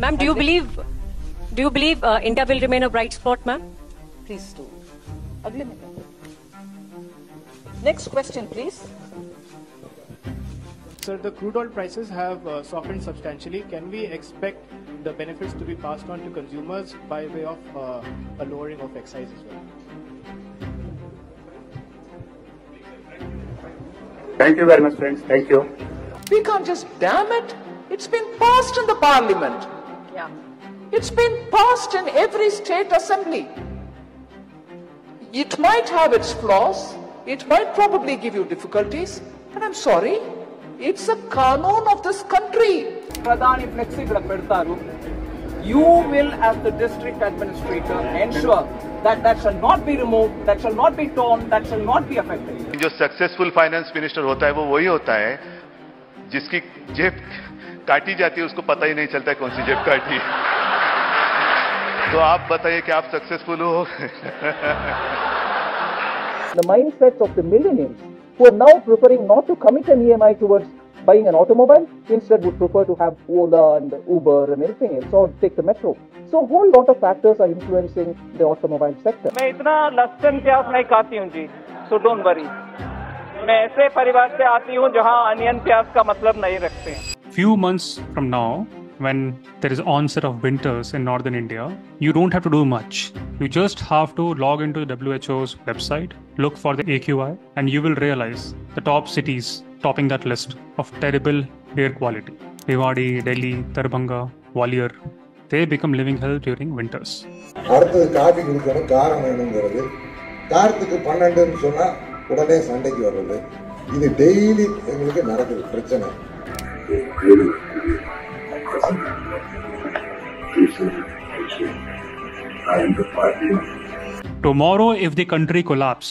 Ma'am, do you believe India will remain a bright spot, ma'am? Please do. Next question, please. Sir, the crude oil prices have softened substantially. Can we expect the benefits to be passed on to consumers by way of a lowering of excise as well? Thank you very much, friends. Thank you. We can't just damn it. It's been passed in the parliament. Yeah. It's been passed in every state assembly. It might have its flaws. It might probably give you difficulties. But I'm sorry. It's a kanon of this country. Pradhani flexible pedtaru. You will, as the district administrator, ensure that that shall not be removed, that shall not be torn, that shall not be affected. जो successful finance minister होता है वो वही होता है जिसकी जेब काटी जाती है उसको पता ही नहीं चलता है कौन सी जेब काटी। तो आप बताइए कि आप सक्सेसफुल हो। The mindsets of the millionaires who are now preferring not to commit an EMI towards buying an automobile, instead would prefer to have Ola and Uber and anything else, or take the metro. So a whole lot of factors are influencing the automobile sector. मैं इतना लहसुन प्याज नहीं खाती हूँ जी, so don't worry. मैं ऐसे परिवार से आती हूँ जहाँ अनियन प्याज का मतलब नहीं रखते हैं. Few months from now, when there is onset of winters in northern India, you don't have to do much. You just have to log into the WHO's website, look for the AQI, and you will realize the top cities topping that list of terrible air quality. Rewari, Delhi, Darbhanga, Gwalior, they become living hell during winters. அடுத்து coffee குடிக்கணும் காரம் வேணுங்கிறது காரத்துக்கு 12ன்னு சொன்னா உடனே சண்டைக்கு வர்றது இது டெய்லி எங்களுக்கு நடக்குது பிரச்சனை. Tomorrow, if the country collapse,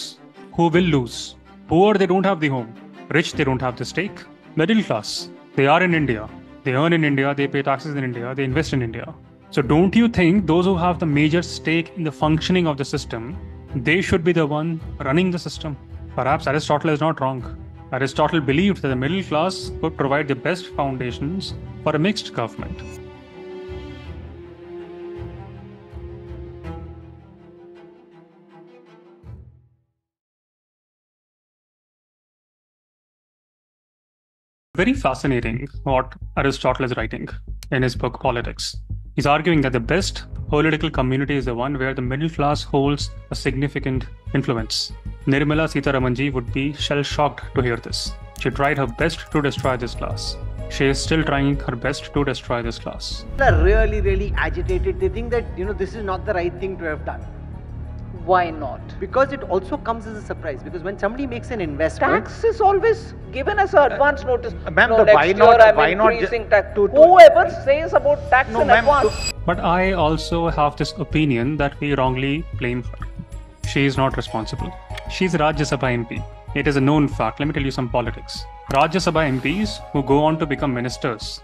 who will lose? Poor, they don't have the home. Rich, they don't have the stake. Middle class, they are in India. They earn in India, they pay taxes in India, they invest in India. So don't you think those who have the major stake in the functioning of the system, they should be the one running the system? Perhaps Aristotle is not wrong. Aristotle believed that the middle class could provide the best foundations for a mixed government. Very fascinating what Aristotle is writing in his book Politics. He's arguing that the best political community is the one where the middle class holds a significant influence. Nirmala Sitaraman would be shell-shocked to hear this. She tried her best to destroy this class. She is still trying her best to destroy this class. They're really agitated. They think that, this is not the right thing to have done. Why not? Because it also comes as a surprise. Because when somebody makes an investment... Tax is always given as an advance notice. Ma'am, no, why not increasing tax. Whoever says about tax in advance. But I also have this opinion that we wrongly blame her. She is not responsible. She is Rajya Sabha MP. It is a known fact. Let me tell you some politics. Rajya Sabha MPs who go on to become ministers,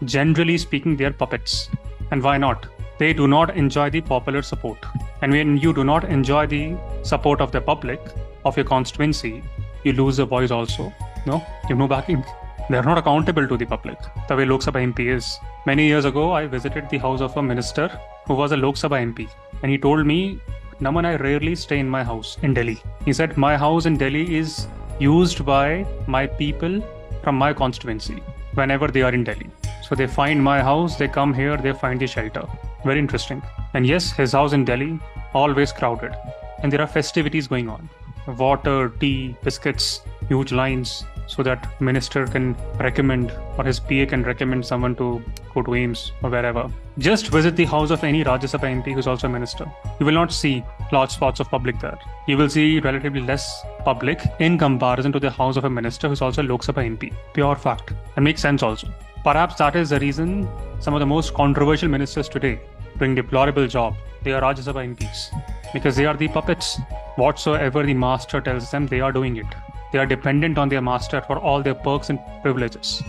generally speaking, they are puppets. And why not? They do not enjoy the popular support. And when you do not enjoy the support of the public, of your constituency, you lose a voice also. No, you have no backing. They are not accountable to the public, the way Lok Sabha MP is. Many years ago, I visited the house of a minister who was a Lok Sabha MP. And he told me, Naman, I rarely stay in my house in Delhi. He said, my house in Delhi is used by my people from my constituency whenever they are in Delhi. So they find my house, they come here, they find the shelter. Very interesting. And yes, his house in Delhi, always crowded. And there are festivities going on. Water, tea, biscuits, huge lines, so that minister can recommend or his PA can recommend someone to go to AIMS or wherever. Just visit the house of any Rajya Sabha MP who's also a minister. You will not see large spots of public there. You will see relatively less public in comparison to the house of a minister who's also a Lok Sabha MP. Pure fact. And makes sense also. Perhaps that is the reason some of the most controversial ministers today doing deplorable job. They are Rajya Sabha MPs because they are the puppets. Whatsoever the master tells them, they are doing it. They are dependent on their master for all their perks and privileges.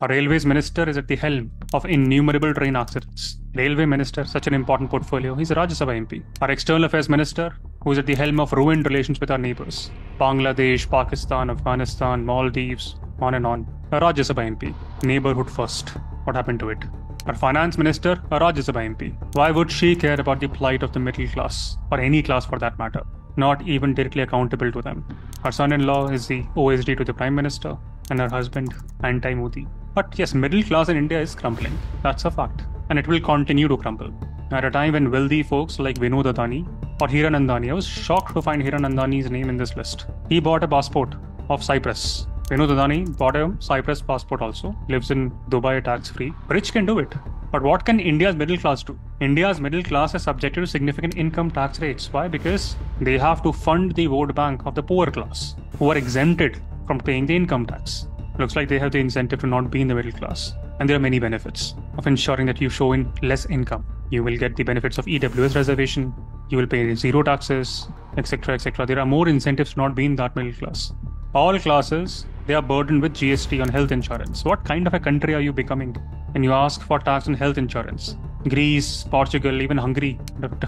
Our railways minister is at the helm of innumerable train accidents. Railway minister, such an important portfolio, he's a Rajya Sabha MP. Our external affairs minister, who is at the helm of ruined relations with our neighbors. Bangladesh, Pakistan, Afghanistan, Maldives, on and on. A Rajya Sabha MP. Neighborhood first. What happened to it? Our finance minister, a Rajya Sabha MP. Why would she care about the plight of the middle class, or any class for that matter? Not even directly accountable to them. Her son-in-law is the OSD to the Prime Minister, and her husband, anti-Modi. But yes, middle class in India is crumbling. That's a fact. And it will continue to crumble. At a time when wealthy folks like Vinod Adani or Hiranandani, I was shocked to find Hiranandani's name in this list. He bought a passport of Cyprus. Vinod Adani bought a Cyprus passport also. Lives in Dubai tax-free. Rich can do it. But what can India's middle class do? India's middle class is subjected to significant income tax rates. Why? Because they have to fund the vote bank of the poor class, who are exempted from paying the income tax. Looks like they have the incentive to not be in the middle class. And there are many benefits of ensuring that you show in less income. You will get the benefits of EWS reservation, you will pay zero taxes, etc., etc. There are more incentives to not be in that middle class. All classes, they are burdened with GST on health insurance. What kind of a country are you becoming when you ask for tax on health insurance? Greece, Portugal, even Hungary,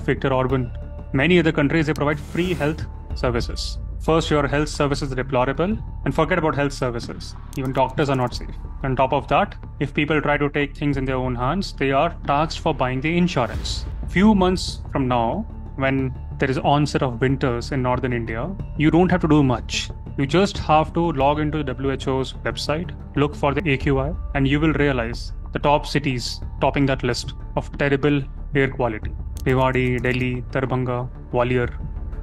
Viktor Orban, many other countries, they provide free health services. First, your health services are deplorable, and forget about health services. Even doctors are not safe. On top of that, if people try to take things in their own hands, they are taxed for buying the insurance. Few months from now, when there is onset of winters in northern India, you don't have to do much. You just have to log into the WHO's website, look for the AQI, and you will realize the top cities topping that list of terrible air quality. Rewari, Delhi, Darbhanga, Gwalior,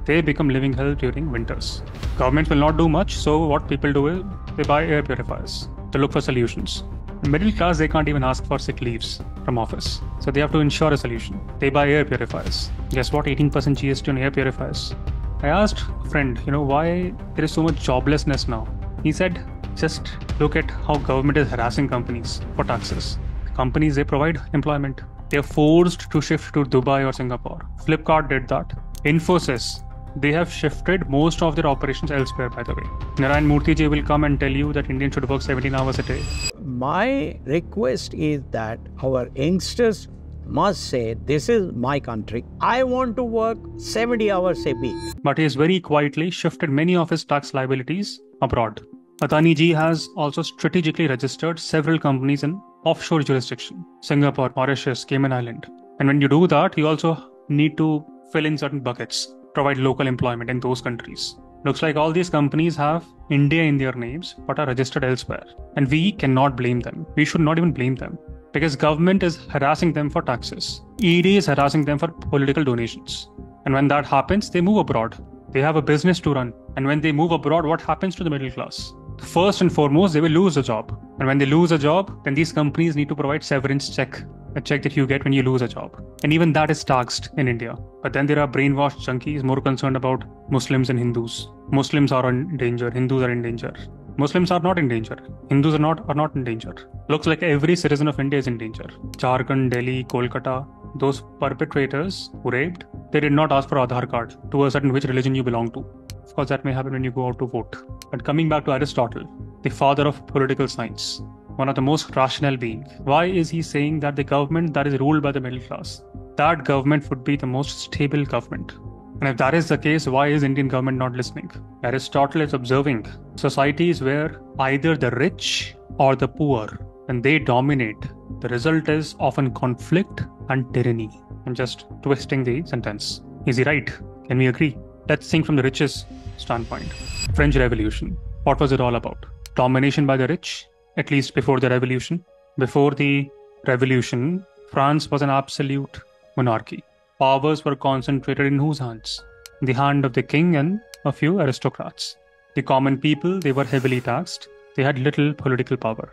they become living hell during winters. Governments will not do much, so what people do is they buy air purifiers. They look for solutions. The middle class, they can't even ask for sick leaves from office. So they have to ensure a solution. They buy air purifiers. Guess what? 18% GST on air purifiers. I asked a friend, why there is so much joblessness now. He said, just look at how government is harassing companies for taxes. Companies, they provide employment. They are forced to shift to Dubai or Singapore. Flipkart did that. Infosys, they have shifted most of their operations elsewhere, by the way. Narayan Murthy ji will come and tell you that Indians should work 17 hours a day. My request is that our youngsters must say, this is my country. I want to work 70 hours a week. But he has very quietly shifted many of his tax liabilities abroad. Adani ji has also strategically registered several companies in offshore jurisdiction. Singapore, Mauritius, Cayman Island. And when you do that, you also need to fill in certain buckets, provide local employment in those countries. Looks like all these companies have India in their names but are registered elsewhere. And we cannot blame them. We should not even blame them because government is harassing them for taxes. ED is harassing them for political donations. And when that happens, they move abroad. They have a business to run. And when they move abroad, what happens to the middle class? First and foremost, they will lose a job. And when they lose a job, then these companies need to provide severance check. A check that you get when you lose a job. And even that is taxed in India. But then there are brainwashed junkies more concerned about Muslims and Hindus. Muslims are in danger, Hindus are in danger. Muslims are not in danger. Hindus are not in danger. Looks like every citizen of India is in danger. Jharkhand, Delhi, Kolkata, those perpetrators who raped, they did not ask for Aadhaar card to ascertain which religion you belong to. Of course, that may happen when you go out to vote. But coming back to Aristotle, the father of political science, one of the most rational beings. Why is he saying that the government that is ruled by the middle class, that government would be the most stable government? And if that is the case, why is Indian government not listening? Aristotle is observing societies where either the rich or the poor, when they dominate, the result is often conflict and tyranny. I'm just twisting the sentence. Is he right? Can we agree? Let's think from the rich's standpoint. French Revolution. What was it all about? Domination by the rich? At least before the revolution. Before the revolution, France was an absolute monarchy. Powers were concentrated in whose hands? The hand of the king and a few aristocrats. The common people, they were heavily taxed. They had little political power.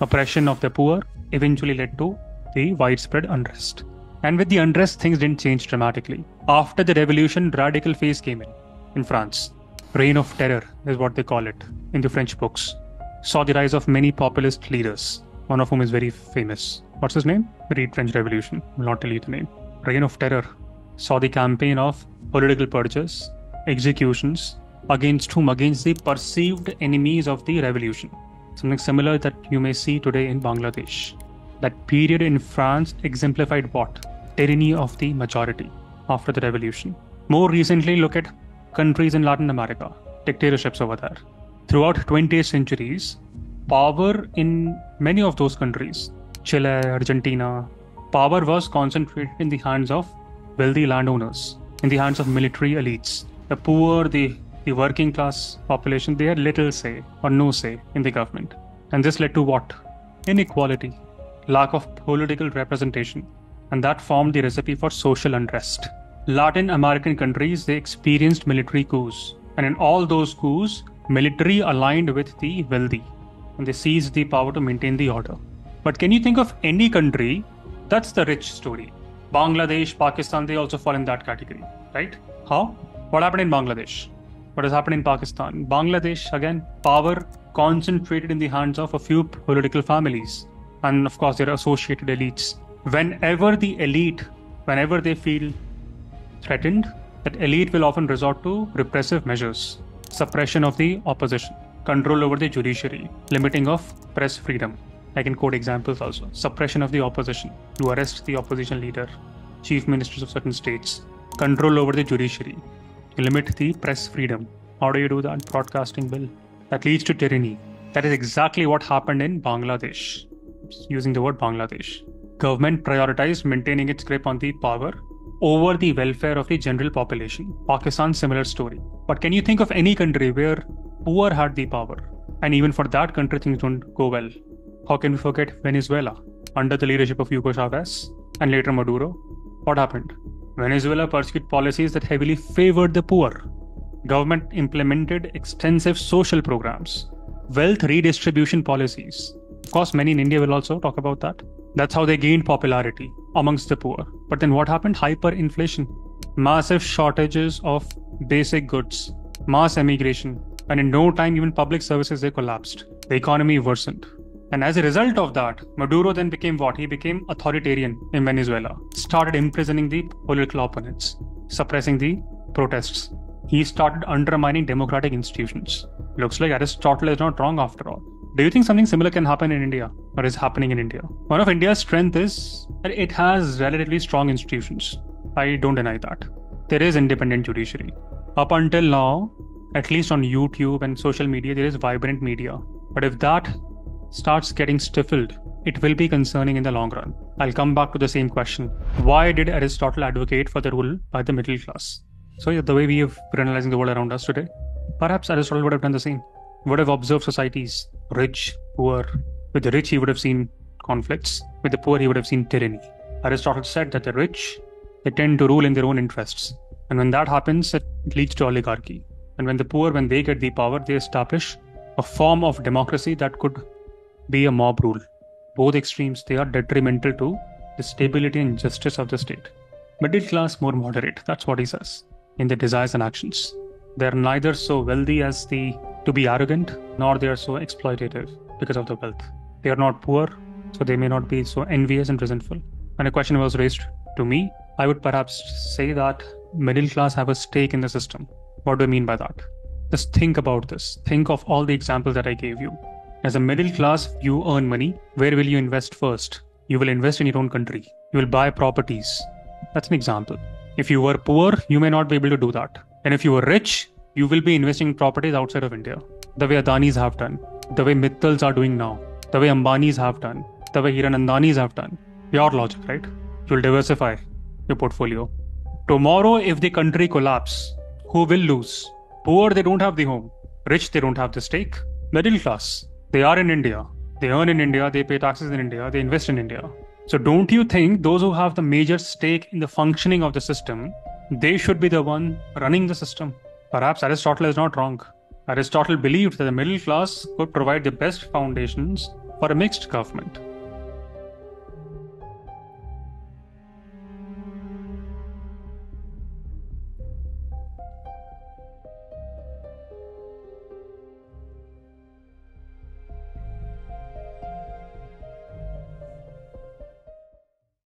Oppression of the poor eventually led to the widespread unrest. And with the unrest, things didn't change dramatically. After the revolution, radical phase came in France. Reign of Terror is what they call it in the French books. Saw the rise of many populist leaders, one of whom is very famous. What's his name? Read French Revolution. I will not tell you the name. Reign of Terror saw the campaign of political purges, executions, against whom? Against the perceived enemies of the revolution. Something similar that you may see today in Bangladesh. That period in France exemplified what? Tyranny of the majority after the revolution. More recently, look at countries in Latin America, dictatorships over there. Throughout 20th centuries, power in many of those countries, Chile, Argentina, power was concentrated in the hands of wealthy landowners, in the hands of military elites. The poor, the working class population, they had little say or no say in the government. And this led to what? Inequality, lack of political representation. And that formed the recipe for social unrest. Latin American countries, they experienced military coups. And in all those coups, military aligned with the wealthy. And they seized the power to maintain the order. But can you think of any country that's the rich story? Bangladesh, Pakistan, they also fall in that category, right? How? What happened in Bangladesh? What has happened in Pakistan? Bangladesh, again, power concentrated in the hands of a few political families. And of course, their associated elites. Whenever the elite, whenever they feel threatened, that elite will often resort to repressive measures, suppression of the opposition, control over the judiciary, limiting of press freedom. I can quote examples also. Suppression of the opposition, to arrest the opposition leader, chief ministers of certain states, control over the judiciary, limit the press freedom. How do you do that? Broadcasting bill. That leads to tyranny. That is exactly what happened in Bangladesh. Using the word Bangladesh. Government prioritized maintaining its grip on the power over the welfare of the general population. Pakistan, similar story. But can you think of any country where poor had the power? And even for that country, things don't go well. How can we forget Venezuela? Under the leadership of Hugo Chavez and later Maduro, what happened? Venezuela pursued policies that heavily favored the poor. Government implemented extensive social programs, wealth redistribution policies. Of course, many in India will also talk about that. That's how they gained popularity amongst the poor. But then what happened? Hyperinflation, massive shortages of basic goods, mass emigration, and in no time, even public services, they collapsed. The economy worsened. And as a result of that, Maduro then became what? He became authoritarian in Venezuela, started imprisoning the political opponents, suppressing the protests. He started undermining democratic institutions. Looks like Aristotle is not wrong after all. Do you think something similar can happen in India or is happening in India? One of India's strength is that it has relatively strong institutions. I don't deny that. There is independent judiciary. Up until now, at least on YouTube and social media, there is vibrant media. But if that starts getting stifled, it will be concerning in the long run. I'll come back to the same question. Why did Aristotle advocate for the rule by the middle class? So the way we have been analyzing the world around us today, perhaps Aristotle would have done the same. He would have observed societies, rich, poor. With the rich, he would have seen conflicts. With the poor, he would have seen tyranny. Aristotle said that the rich, they tend to rule in their own interests. And when that happens, it leads to oligarchy. And when the poor, when they get the power, they establish a form of democracy that could be a mob rule. Both extremes, they are detrimental to the stability and justice of the state. Middle class, more moderate, that's what he says, in their desires and actions. They are neither so wealthy as to be arrogant, nor they are so exploitative because of the wealth. They are not poor, so they may not be so envious and resentful. And a question was raised to me. I would perhaps say that middle class have a stake in the system. What do I mean by that? Just think about this. Think of all the examples that I gave you. As a middle class, you earn money. Where will you invest first? You will invest in your own country. You will buy properties. That's an example. If you were poor, you may not be able to do that. And if you were rich, you will be investing in properties outside of India. The way Adanis have done, the way Mittals are doing now, the way Ambanis have done, the way Hiranandanis have done. Pure logic, right? You will diversify your portfolio. Tomorrow, if the country collapses, who will lose? Poor, they don't have the home. Rich, they don't have the stake. Middle class, they are in India. They earn in India, they pay taxes in India, they invest in India. So don't you think those who have the major stake in the functioning of the system, they should be the one running the system? Perhaps Aristotle is not wrong. Aristotle believed that the middle class could provide the best foundations for a mixed government.